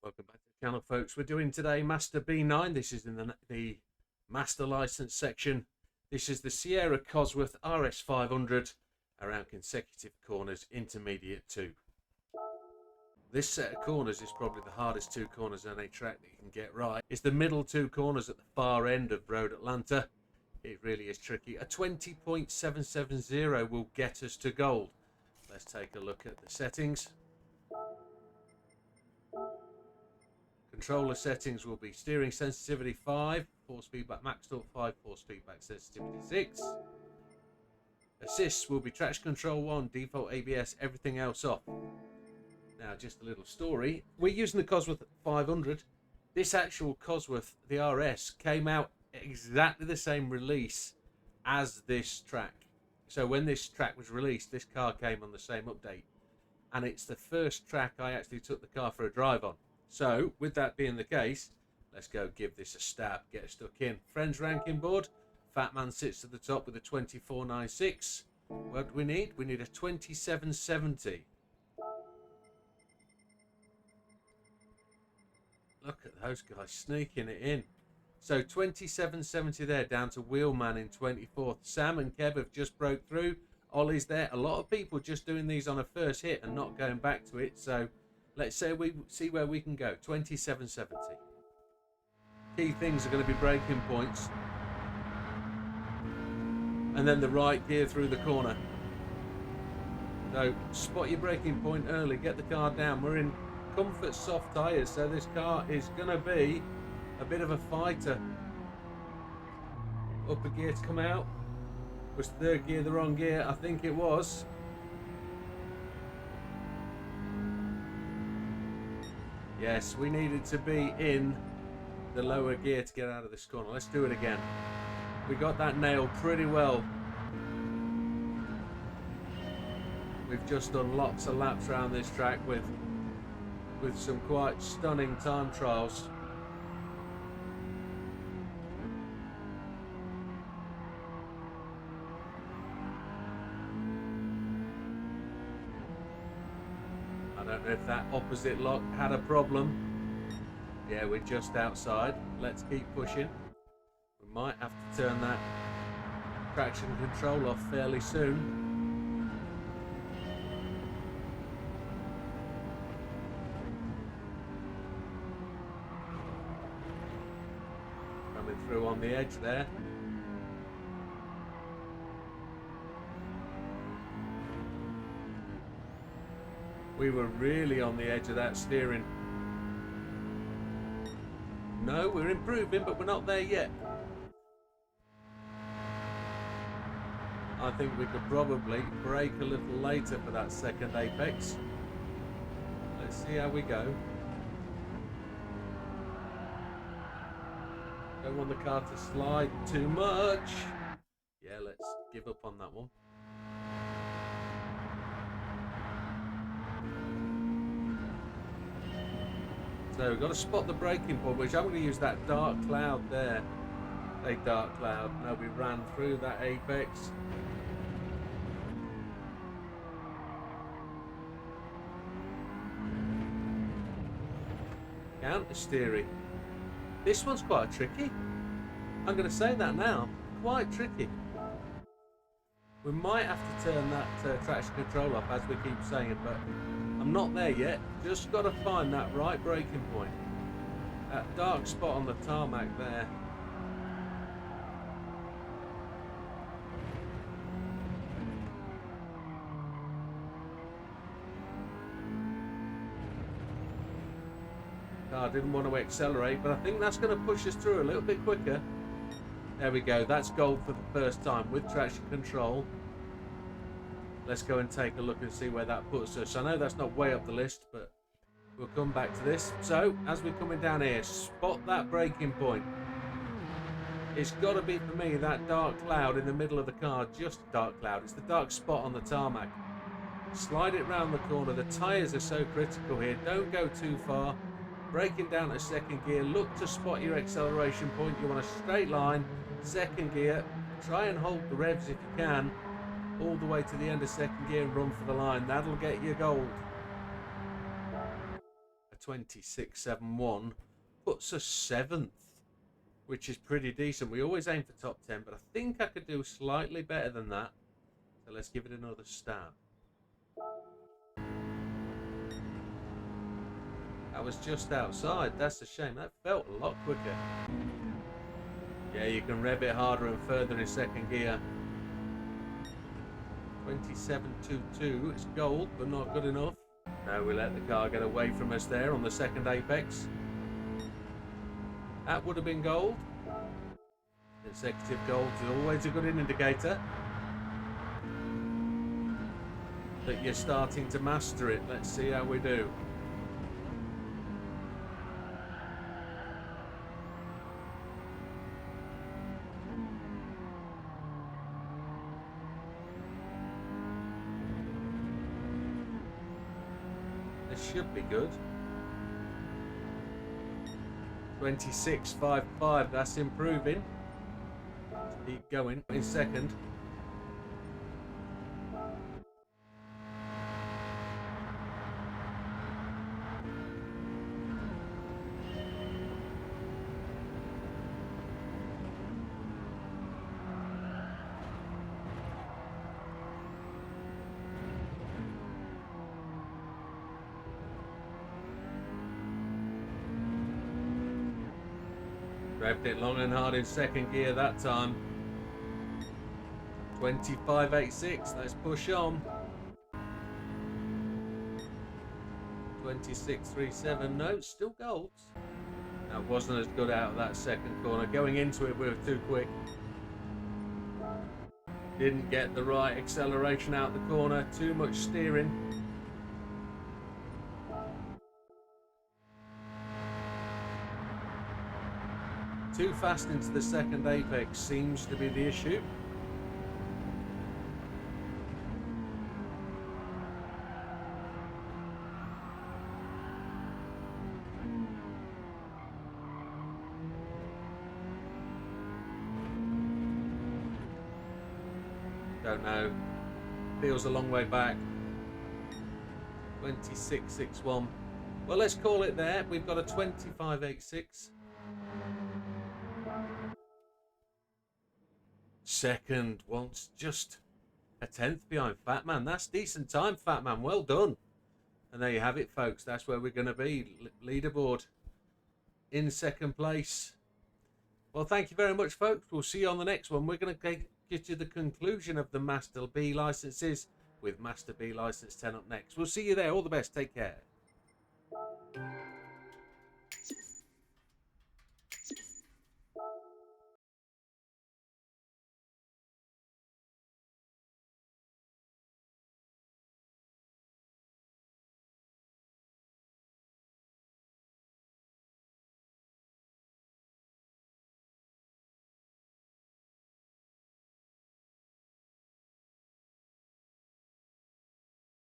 Welcome back to the channel, folks. We're doing today Master B9. This is in the Master License section. This is the Sierra Cosworth RS500 around consecutive corners, intermediate 2. This set of corners is probably the hardest 2 corners on a track that you can get right. It's the middle 2 corners at the far end of Road Atlanta. It really is tricky. A 20.770 will get us to gold. Let's take a look at the settings. Controller settings will be steering sensitivity 5, 4-speed back max torque 5, 4-speed back sensitivity 6. Assists will be traction control 1, default ABS, everything else off. Now, just a little story. We're using the Cosworth 500. This actual Cosworth, the RS, came out exactly the same release as this track. So when this track was released, this car came on the same update. And it's the first track I actually took the car for a drive on. So, with that being the case, let's go give this a stab, get stuck in. Friends ranking board, Fat Man sits at the top with a 24.96. What do we need? We need a 27.70. Look at those guys sneaking it in. So 27.70 there, down to Wheelman in 24th. Sam and Kev have just broke through. Ollie's there. A lot of people just doing these on a first hit and not going back to it. So let's say we see where we can go. 27.70. Key things are going to be braking points. And then the right gear through the corner. So spot your braking point early. Get the car down. We're in comfort soft tyres, so this car is going to be a bit of a fighter. Upper gear to come out. Was third gear the wrong gear? I think it was. Yes, we needed to be in the lower gear to get out of this corner. Let's do it again. We got that nailed pretty well. We've just done lots of laps around this track with some quite stunning time trials. I don't know if that opposite lock had a problem. Yeah, we're just outside. Let's keep pushing. We might have to turn that traction control off fairly soon. Through on the edge there. We were really on the edge of that steering. No, we're improving, but we're not there yet. I think we could probably brake a little later for that second apex. Let's see how we go. Don't want the car to slide too much. Yeah, let's give up on that one. So we've got to spot the braking point, which I'm going to use that dark cloud there. A dark cloud. No, we ran through that apex. Counter steering. This one's quite tricky. I'm going to say that now. Quite tricky. We might have to turn that traction control off, as we keep saying, but I'm not there yet. Just got to find that right braking point. That dark spot on the tarmac there. I didn't want to accelerate, but I think that's going to push us through a little bit quicker. There we go. That's gold for the first time with traction control. Let's go and take a look and see where that puts us. I know that's not way up the list, but we'll come back to this. So, as we're coming down here, spot that braking point. It's got to be, for me, that dark cloud in the middle of the car. Just a dark cloud. It's the dark spot on the tarmac. Slide it round the corner. The tyres are so critical here. Don't go too far. Braking down to second gear, look to spot your acceleration point. You want a straight line, second gear, try and hold the revs if you can, all the way to the end of second gear and run for the line. That'll get you gold. A 26.71 puts us 7th, which is pretty decent. We always aim for top 10, but I think I could do slightly better than that. So let's give it another stab. I was just outside. That's a shame. That felt a lot quicker. Yeah, you can rev it harder and further in second gear. 27.22. It's gold, but not good enough. No, we let the car get away from us there on the second apex. That would have been gold. Consecutive gold is always a good indicator that you're starting to master it. Let's see how we do. This should be good. 26.55, that's improving. Let's keep going in second. Revved it long and hard in second gear that time. 25.86, let's push on. 26.37, no, still golds. That wasn't as good out of that second corner. Going into it, we were too quick. Didn't get the right acceleration out the corner, too much steering. Too fast into the second apex seems to be the issue. Don't know. Feels a long way back. 26.61. Well, let's call it there. We've got a 25.86. Second, once just a 10th behind Fat Man. That's decent time, Fat Man. Well done. And there you have it, folks. That's where we're going to be. Leaderboard in second place. Well, thank you very much, folks. We'll see you on the next one. We're going to get to the conclusion of the Master B licenses with Master B license 10 up next. We'll see you there. All the best. Take care.